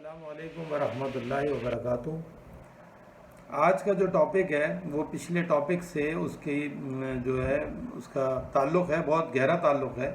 السلام علیکم ورحمۃ اللہ وبرکاتہ۔ آج کا جو ٹاپک ہے وہ پچھلے ٹاپک سے اس کی جو ہے اس کا تعلق ہے، بہت گہرا تعلق ہے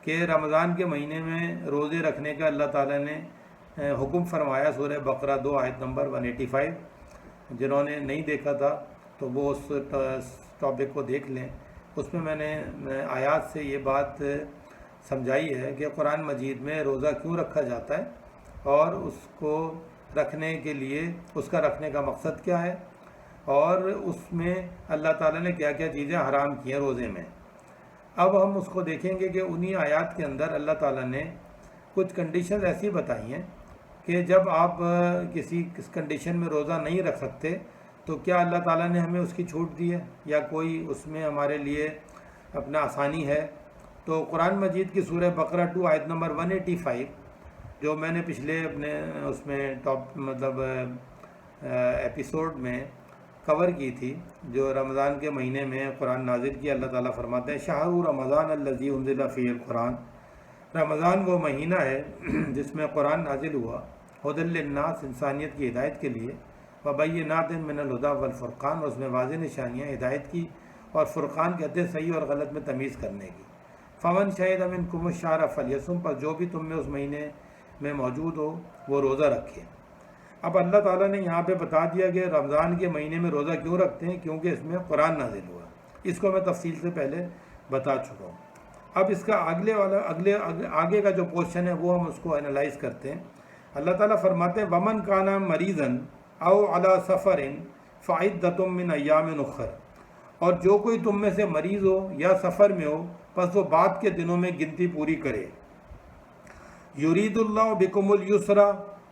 کہ رمضان کے مہینے میں روزے رکھنے کا اللہ تعالیٰ نے حکم فرمایا۔ سورہ بقرہ 2 آیت نمبر 185، جنہوں نے نہیں دیکھا تھا تو وہ اس ٹاپک کو دیکھ لیں۔ اس میں میں نے آیات سے یہ بات سمجھائی ہے کہ قرآن مجید میں روزہ کیوں رکھا جاتا ہے اور اس کو رکھنے کے لیے اس کا رکھنے کا مقصد کیا ہے، اور اس میں اللہ تعالیٰ نے کیا کیا چیزیں حرام کی ہیں روزے میں۔ اب ہم اس کو دیکھیں گے کہ انہی آیات کے اندر اللہ تعالیٰ نے کچھ کنڈیشنز ایسی بتائی ہیں کہ جب آپ کسی کنڈیشن میں روزہ نہیں رکھ سکتے تو کیا اللہ تعالیٰ نے ہمیں اس کی چھوٹ دی ہے یا کوئی اس میں ہمارے لیے اپنا آسانی ہے۔ تو قرآن مجید کی سورہ بقرہ 2 آیت نمبر 185 جو میں نے پچھلے اپنے اس میں ایپیسوڈ میں کور کی تھی، جو رمضان کے مہینے میں قرآن نازل کیا، اللہ تعالیٰ فرماتے ہیں شہر رمضان الذی انزل فیہ القرآن، رمضان وہ مہینہ ہے جس میں قرآن نازل ہوا، ھدی للناس انسانیت کی ہدایت کے لیے، وبینات من الہدی والفرقان، اور اس میں واضح نشانیاں ہدایت کی اور فرقان کہتے ہیں صحیح اور غلط میں تمیز کرنے کی۔ فمن شہد منکم الشہر فلیصم، پر جو بھی تم میں اس مہینے میں موجود ہو وہ روزہ رکھے۔ اب اللہ تعالیٰ نے یہاں پہ بتا دیا کہ رمضان کے مہینے میں روزہ کیوں رکھتے ہیں، کیونکہ اس میں قرآن نازل ہوا۔ اس کو میں تفصیل سے پہلے بتا چکا ہوں۔ اب اس کا آگے کا جو پورشن ہے وہ ہم اس کو انالائز کرتے ہیں۔ اللہ تعالیٰ فرماتے ہیں ومن کان مریضا او علی سفر فعدۃ من ایام اخر، اور جو کوئی تم میں سے مریض ہو یا سفر میں ہو پس وہ بعد کے دنوں میں گنتی پوری کرے۔ یرید اللہ بکم الیسر،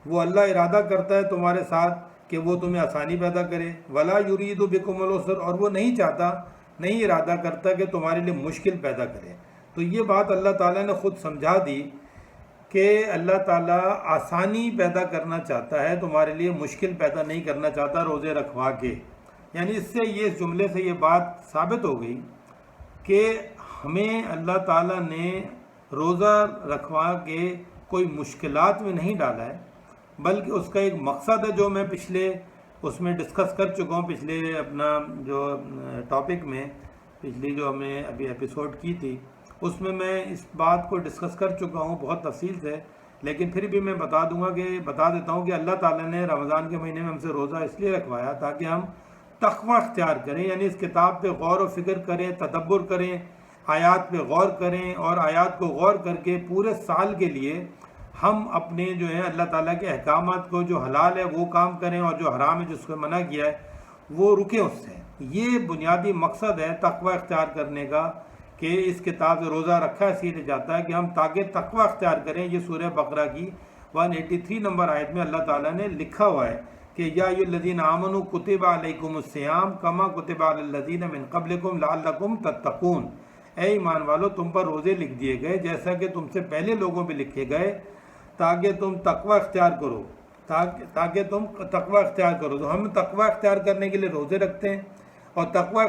وہ اللہ ارادہ کرتا ہے تمہارے ساتھ کہ وہ تمہیں آسانی پیدا کرے، ولا یرید بکم العسر، اور وہ نہیں چاہتا، نہیں ارادہ کرتا کہ تمہارے لیے مشکل پیدا کرے۔ تو یہ بات اللہ تعالیٰ نے خود سمجھا دی کہ اللہ تعالیٰ آسانی پیدا کرنا چاہتا ہے، تمہارے لیے مشکل پیدا نہیں کرنا چاہتا روزے رکھوا کے۔ یعنی اس سے یہ جملے سے یہ بات ثابت ہو گئی کہ ہمیں اللہ تعالیٰ نے روزہ رکھوا کے کوئی مشکلات میں نہیں ڈالا ہے، بلکہ اس کا ایک مقصد ہے جو میں پچھلے اس میں ڈسکس کر چکا ہوں، پچھلے اپنا جو ٹاپک میں، پچھلی جو ہم نے ابھی ایپیسوڈ کی تھی اس میں اس بات کو ڈسکس کر چکا ہوں بہت تفصیل سے، لیکن پھر بھی میں بتا دیتا ہوں کہ اللہ تعالیٰ نے رمضان کے مہینے میں ہم سے روزہ اس لیے رکھوایا تاکہ ہم تقوی اختیار کریں، یعنی اس کتاب پہ غور و فکر کریں، تدبر کریں، آیات پہ غور کریں، اور آیات کو غور کر کے پورے سال کے لیے ہم اپنے جو ہے اللہ تعالیٰ کے احکامات کو، جو حلال ہے وہ کام کریں اور جو حرام ہے جس کو منع کیا ہے وہ رکیں اس سے۔ یہ بنیادی مقصد ہے تقوی اختیار کرنے کا، کہ اس کتاب سے روزہ رکھا اس لیے جاتا ہے کہ ہم تاکہ تقوی اختیار کریں۔ یہ سورہ بقرہ کی 183 نمبر آیت میں اللہ تعالیٰ نے لکھا ہوا ہے کہ یا ایھا الذین آمنوا کتب علیکم الصیام کما کتب علی الذین من قبلکم لعلکم تتقون، اے ایمان والو تم پر روزے لکھ دیے گئے جیسا کہ تم سے پہلے لوگوں پہ لکھے گئے تاکہ تم تقوی اختیار کرو، تاکہ تم تقوی اختیار کرو۔ تو ہم تقوی اختیار کرنے کے لیے روزے رکھتے ہیں، اور تقوی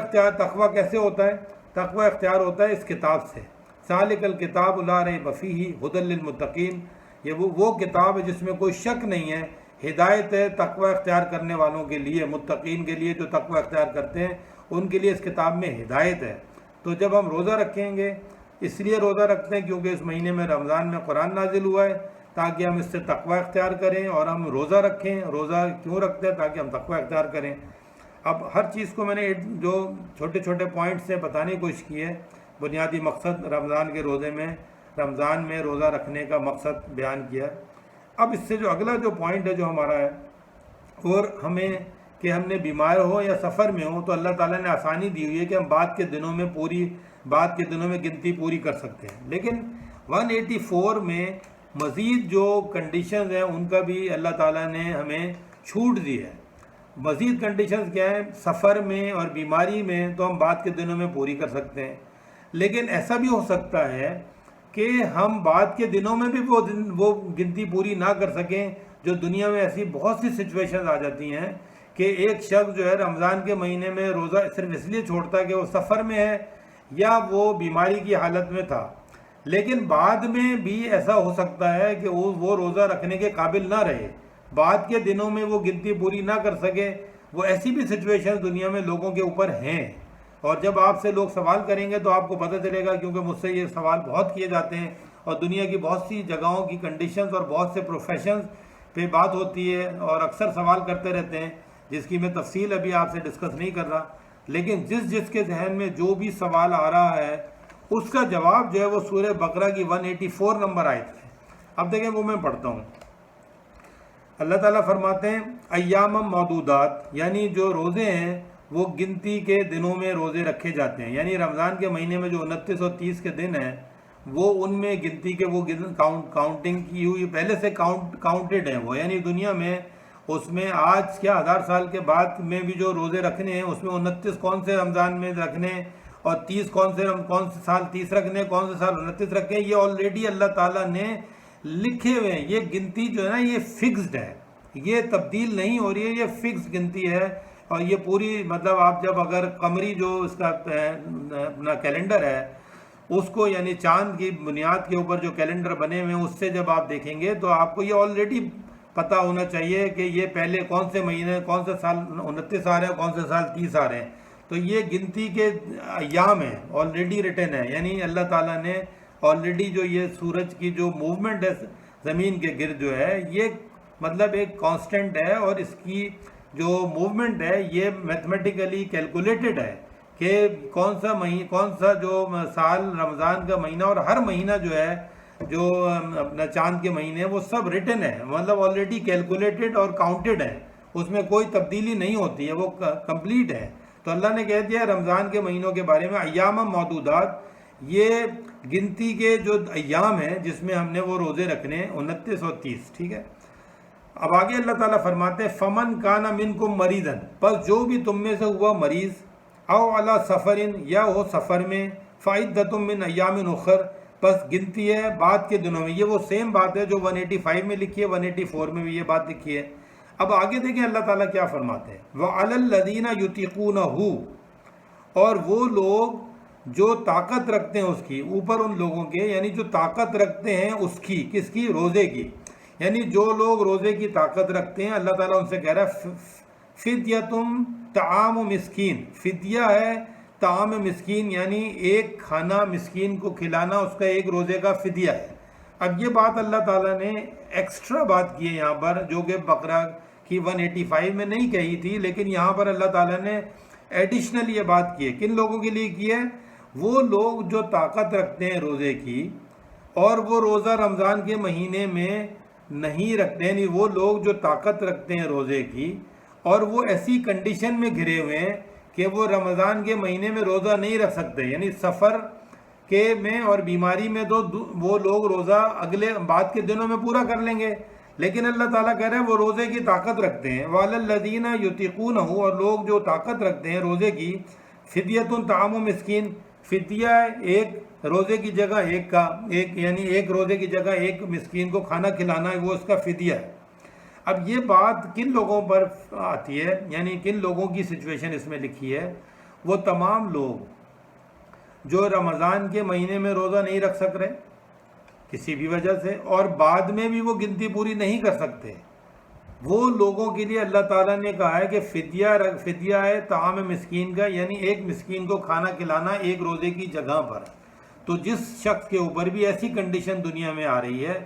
کیسے ہوتا ہے؟ تقوی اختیار ہوتا ہے اس کتاب سے، ذالک الکتاب لا ریب فیہ ھدی للمتقین، یہ وہ کتاب ہے جس میں کوئی شک نہیں ہے، ہدایت ہے تقوی اختیار کرنے والوں کے لیے، متقین کے لیے جو تقوی اختیار کرتے ہیں ان کے لیے اس کتاب میں ہدایت ہے۔ تو جب ہم روزہ رکھیں گے، اس لیے روزہ رکھتے ہیں کیونکہ اس مہینے میں رمضان میں قرآن نازل ہوا ہے تاکہ ہم اس سے تقوی اختیار کریں، اور ہم روزہ رکھیں۔ روزہ کیوں رکھتے ہیں؟ تاکہ ہم تقوی اختیار کریں۔ اب ہر چیز کو میں نے جو چھوٹے چھوٹے پوائنٹ سے بتانے کی کوشش کی ہے، بنیادی مقصد رمضان کے رمضان میں روزہ رکھنے کا مقصد بیان کیا۔ اب اس سے جو اگلا جو پوائنٹ ہے جو ہمارا ہے، اور ہمیں کہ ہم نے بیمار ہو یا سفر میں ہو تو اللہ تعالیٰ نے آسانی دی ہوئی ہے کہ ہم بعد کے دنوں میں گنتی پوری کر سکتے ہیں، لیکن 184 میں مزید جو کنڈیشنز ہیں ان کا بھی اللہ تعالیٰ نے ہمیں چھوٹ دی ہے۔ مزید کنڈیشنز کیا ہیں؟ سفر میں اور بیماری میں تو ہم بعد کے دنوں میں پوری کر سکتے ہیں، لیکن ایسا بھی ہو سکتا ہے کہ ہم بعد کے دنوں میں بھی وہ گنتی پوری نہ کر سکیں۔ جو دنیا میں ایسی بہت سی سچویشنز آ جاتی ہیں کہ ایک شخص جو ہے رمضان کے مہینے میں روزہ صرف اس لیے چھوڑتا ہے کہ وہ سفر میں ہے یا وہ بیماری کی حالت میں تھا، لیکن بعد میں بھی ایسا ہو سکتا ہے کہ وہ روزہ رکھنے کے قابل نہ رہے، بعد کے دنوں میں وہ گنتی پوری نہ کر سکے. وہ ایسی بھی سچویشن دنیا میں لوگوں کے اوپر ہیں، اور جب آپ سے لوگ سوال کریں گے تو آپ کو پتہ چلے گا، کیونکہ مجھ سے یہ سوال بہت کیے جاتے ہیں، اور دنیا کی بہت سی جگہوں کی کنڈیشنز اور بہت سے پروفیشنز پہ بات ہوتی ہے، اور اکثر سوال کرتے رہتے ہیں، جس کی میں تفصیل ابھی آپ سے ڈسکس نہیں کر رہا. لیکن جس کے ذہن میں جو بھی سوال آ رہا ہے اس کا جواب جو ہے وہ سورہ بقرہ کی 184 نمبر آیت ہے. اب دیکھیں وہ میں پڑھتا ہوں. اللہ تعالیٰ فرماتے ہیں ایام معدودات، یعنی جو روزے ہیں وہ گنتی کے دنوں میں روزے رکھے جاتے ہیں. یعنی رمضان کے مہینے میں جو 29 اور 30 کے دن ہیں وہ ان میں گنتی کے وہ کاؤنٹنگ کی ہوئی پہلے سے کاؤنٹڈ ہیں وہ، یعنی دنیا میں اس میں آج کیا 1000 سال کے بعد میں بھی جو روزے رکھنے ہیں اس میں 29 کون سے رمضان میں رکھنے ہیں اور 30 کون سے سال 30 رکھنے، کون سے سال 29 رکھنے، یہ آلریڈی اللہ تعالیٰ نے لکھے ہوئے ہیں. یہ گنتی جو ہے نا یہ فکسڈ ہے، یہ تبدیل نہیں ہو رہی ہے، یہ فکس گنتی ہے. اور یہ پوری مطلب آپ جب اگر قمری جو اس کا اپنا کیلنڈر ہے اس کو، یعنی چاند کی بنیاد کے اوپر جو کیلنڈر بنے ہوئے ہیں اس سے جب آپ دیکھیں گے تو آپ کو یہ آلریڈی پتہ ہونا چاہیے کہ یہ پہلے کون سے مہینے کون سے سال 29 آ رہے ہیں، کون سے سال 30 آ رہے ہیں. تو یہ گنتی کے ایام ہیں، آلریڈی ریٹن ہے. یعنی اللہ تعالیٰ نے آلریڈی جو یہ سورج کی جو موومنٹ ہے زمین کے گرد جو ہے یہ مطلب ایک کانسٹنٹ ہے، اور اس کی جو موومنٹ ہے یہ میتھمیٹیکلی کیلکولیٹڈ ہے کہ کون سا جو سال رمضان کا مہینہ اور ہر مہینہ جو ہے جو اپنا چاند کے مہینے وہ سب ریٹن ہے، مطلب آلریڈی کیلکولیٹڈ اور کاؤنٹڈ ہے، اس میں کوئی تبدیلی نہیں ہوتی ہے، وہ کمپلیٹ ہے. تو اللہ نے کہہ دیا رمضان کے مہینوں کے بارے میں ایام معدودات، یہ گنتی کے جو ایام ہیں جس میں ہم نے وہ روزے رکھنے 29 اور 30. ٹھیک ہے. اب آگے اللہ تعالیٰ فرماتے ہیں فمن کان منکم مریضا، پس جو بھی تم میں سے ہوا مریض، او علی سفر، یا ہو سفر میں، فعدۃ من ایام اخر، پس گنتی ہے بعد کے دنوں میں. یہ وہ سیم بات ہے جو 185 میں لکھی ہے، 184 میں بھی یہ بات لکھی ہے. اب آگے دیکھیں اللہ تعالیٰ کیا فرماتے ہیں وَعَلَى الَّذِينَ يُطِيقُونَهُ، اور وہ لوگ جو طاقت رکھتے ہیں اس کی، اوپر ان لوگوں کے یعنی جو طاقت رکھتے ہیں اس کی، کس کی؟ روزے کی. یعنی جو لوگ روزے کی طاقت رکھتے ہیں اللہ تعالیٰ ان سے کہہ رہا ہے فدیتم طعام مسکین، فدیہ ہے طعام مسکین، یعنی ایک کھانا مسکین کو کھلانا اس کا ایک روزے کا فدیہ ہے. اب یہ بات اللہ تعالیٰ نے ایکسٹرا بات کی ہے یہاں پر، جو کہ بقرہ کی 185 میں نہیں کہی تھی، لیکن یہاں پر اللہ تعالیٰ نے ایڈیشنل یہ بات کی ہے. کن لوگوں کے لیے کی ہے؟ وہ لوگ جو طاقت رکھتے ہیں روزے کی اور وہ روزہ رمضان کے مہینے میں نہیں رکھتے، یعنی وہ لوگ جو طاقت رکھتے ہیں روزے کی اور وہ ایسی کنڈیشن میں گھرے ہوئے ہیں کہ وہ رمضان کے مہینے میں روزہ نہیں رکھ سکتے، یعنی سفر کے میں اور بیماری میں تو وہ لوگ روزہ اگلے بعد کے دنوں میں پورا کر لیں گے. لیکن اللہ تعالیٰ کہہ رہے ہیں وہ روزے کی طاقت رکھتے ہیں. وَعَلَى الَّذِينَ يُطِيقُونَهُ، اور لوگ جو طاقت رکھتے ہیں روزے کی، فدیۃ طعام مسکین، فدیہ ایک روزے کی جگہ ایک کا، ایک یعنی ایک روزے کی جگہ ایک مسکین کو کھانا کھلانا ہے، وہ اس کا فدیہ ہے. اب یہ بات کن لوگوں پر آتی ہے، یعنی کن لوگوں کی سچویشن اس میں لکھی ہے؟ وہ تمام لوگ جو رمضان کے مہینے میں روزہ نہیں رکھ سک رہے کسی بھی وجہ سے، اور بعد میں بھی وہ گنتی پوری نہیں کر سکتے، وہ لوگوں کے لیے اللہ تعالیٰ نے کہا ہے کہ فدیہ ہے طعام مسکین کا، یعنی ایک مسکین کو کھانا کھلانا ایک روزے کی جگہ پر. تو جس شخص کے اوپر بھی ایسی کنڈیشن دنیا میں آ رہی ہے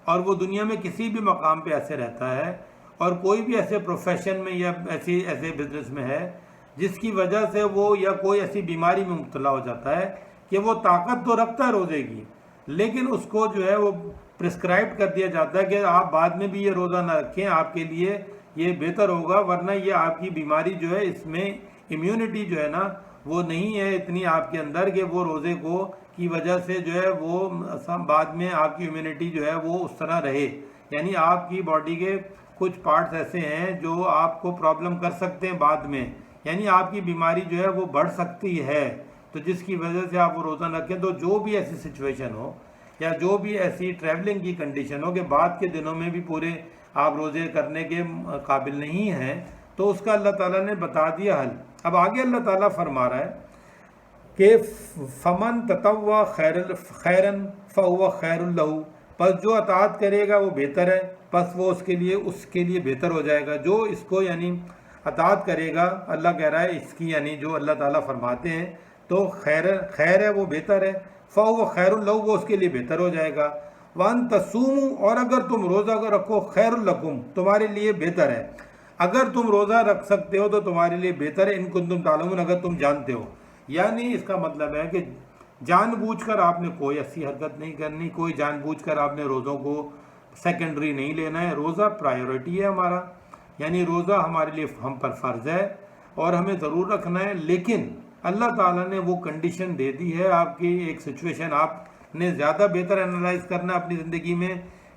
اور وہ دنیا میں کسی بھی مقام پہ ایسے رہتا ہے اور کوئی بھی ایسے پروفیشن میں یا ایسے بزنس میں ہے جس کی وجہ سے وہ یا کوئی ایسی بیماری میں مبتلا ہو جاتا ہے کہ وہ طاقت تو رکھتا ہے روزے کی، لیکن اس کو جو ہے وہ پرسکرائب کر دیا جاتا ہے کہ آپ بعد میں بھی یہ روزہ نہ رکھیں، آپ کے لیے یہ بہتر ہوگا، ورنہ یہ آپ کی بیماری جو ہے اس میں امیونٹی جو ہے نا وہ نہیں ہے اتنی آپ کے اندر کہ وہ روزے کو کی وجہ سے جو ہے وہ بعد میں آپ کی امیونٹی جو ہے وہ اس طرح رہے. یعنی آپ کی باڈی کے کچھ پارٹس ایسے ہیں جو آپ کو پرابلم کر سکتے ہیں بعد میں، یعنی آپ کی بیماری جو ہے وہ بڑھ سکتی ہے، تو جس کی وجہ سے آپ وہ روزہ نہ رکھیں. تو جو بھی ایسی سچویشن ہو یا جو بھی ایسی ٹریولنگ کی کنڈیشن ہو کہ بعد کے دنوں میں بھی پورے آپ روزے کرنے کے قابل نہیں ہیں، تو اس کا اللہ تعالیٰ نے بتا دیا حل. اب آگے اللہ تعالیٰ فرما رہا ہے کہ فمن تطوع خیرن فہو خیر لہ، پس جو اطاعت کرے گا وہ بہتر ہے، پس وہ اس کے لیے بہتر ہو جائے گا۔ جو اس کو یعنی اطاعت کرے گا، اللہ کہہ رہا ہے اس کی یعنی جو اللہ تعالیٰ فرماتے ہیں تو خیر ہے، وہ بہتر ہے، فہو خیر لہ، وہ اس کے لیے بہتر ہو جائے گا۔ وان تصوموا، اور اگر تم روزہ رکھو، خیر لکم، تمہارے لیے بہتر ہے۔ اگر تم روزہ رکھ سکتے ہو تو تمہارے لیے بہتر ہے، ان کنتم تعلمون، اگر تم جانتے ہو۔ یعنی اس کا مطلب ہے کہ جان بوجھ کر آپ نے کوئی ایسی حرکت نہیں کرنی، کوئی جان بوجھ کر آپ نے روزوں کو سیکنڈری نہیں لینا ہے۔ روزہ پرائیورٹی ہے ہمارا، یعنی روزہ ہمارے لیے ہم پر فرض ہے اور ہمیں ضرور رکھنا ہے، لیکن اللہ تعالیٰ نے وہ کنڈیشن دے دی ہے، آپ کی ایک سچویشن آپ نے زیادہ بہتر انالائز کرنا اپنی زندگی میں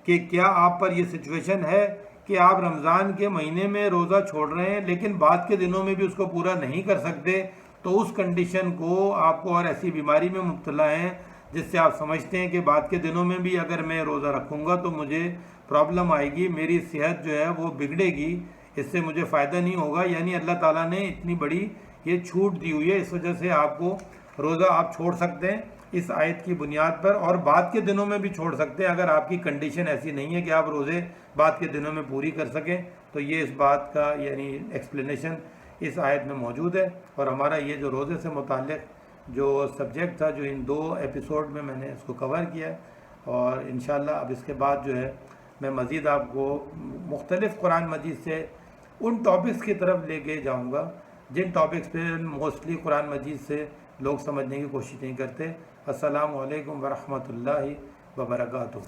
کہ کیا آپ پر یہ سچویشن ہے کہ آپ رمضان کے مہینے میں روزہ چھوڑ رہے ہیں لیکن بعد کے دنوں میں بھی اس کو پورا نہیں کر سکتے، تو اس کنڈیشن کو آپ کو اور ایسی بیماری میں مبتلا ہیں جس سے آپ سمجھتے ہیں کہ بعد کے دنوں میں بھی اگر میں روزہ رکھوں گا تو مجھے پرابلم آئے گی، میری صحت جو ہے وہ بگڑے گی، اس سے مجھے فائدہ نہیں ہوگا۔ یعنی اللہ تعالیٰ نے اتنی بڑی یہ چھوٹ دی ہوئی ہے، اس وجہ سے آپ کو روزہ آپ چھوڑ سکتے ہیں اس آیت کی بنیاد پر، اور بعد کے دنوں میں بھی چھوڑ سکتے ہیں اگر آپ کی کنڈیشن ایسی نہیں ہے کہ آپ روزے بعد کے دنوں میں پوری کر سکیں۔ تو یہ اس بات کا یعنی ایکسپلینیشن اس آیت میں موجود ہے، اور ہمارا یہ جو روزے سے متعلق جو سبجیکٹ تھا، جو ان 2 ایپیسوڈ میں نے اس کو کور کیا ہے، اور انشاءاللہ اب اس کے بعد جو ہے میں مزید آپ کو مختلف قرآن مجید سے ان ٹاپکس کی طرف لے کے جاؤں گا جن ٹاپکس پہ موسٹلی قرآن مجید سے لوگ سمجھنے کی کوشش نہیں کرتے۔ السلام علیکم ورحمۃ اللہ وبرکاتہ۔